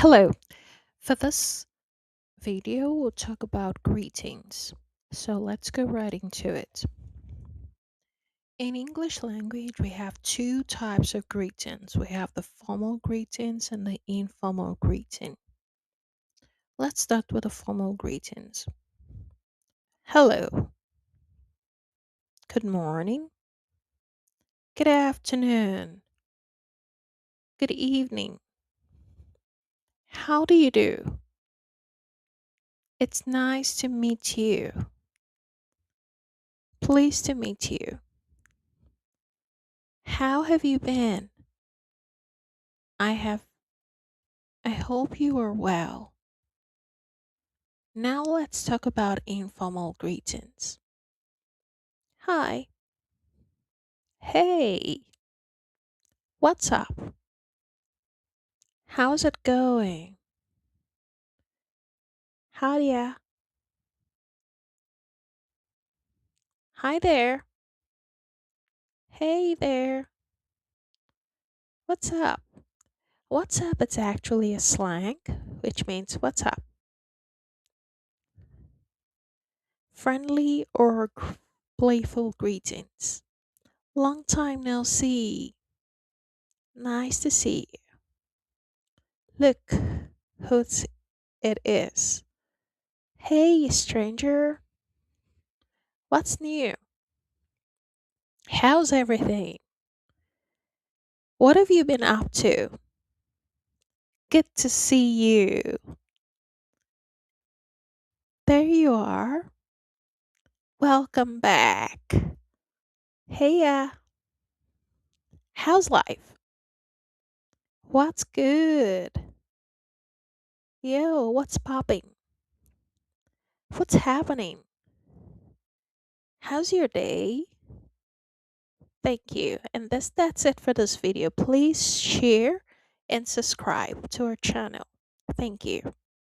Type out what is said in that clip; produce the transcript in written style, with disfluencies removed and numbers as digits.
Hello. For this video, we'll talk about greetings. So let's go right into it. In English language, we have two types of greetings. We have the formal greetings and the informal greeting. Let's start with the formal greetings. Hello. Good morning. Good afternoon. Good evening. How do you do? It's nice to meet you. Pleased to meet you. How have you been? I have I hope you are well. Now let's talk about informal greetings. Hi. Hey. What's up? How's it going? Hiya. Hi there. Hey there. What's up? What's up? It's actually a slang, which means what's up? Friendly or playful greetings. Long time no see. Nice to see you. Look who's it is. Hey, stranger. What's new? How's everything? What have you been up to? Good to see you. There you are. Welcome back. Hey, how's life? What's good? Yo, what's popping? What's happening? How's your day? Thank you. And that's it for this video. Please share and subscribe to our channel. Thank you.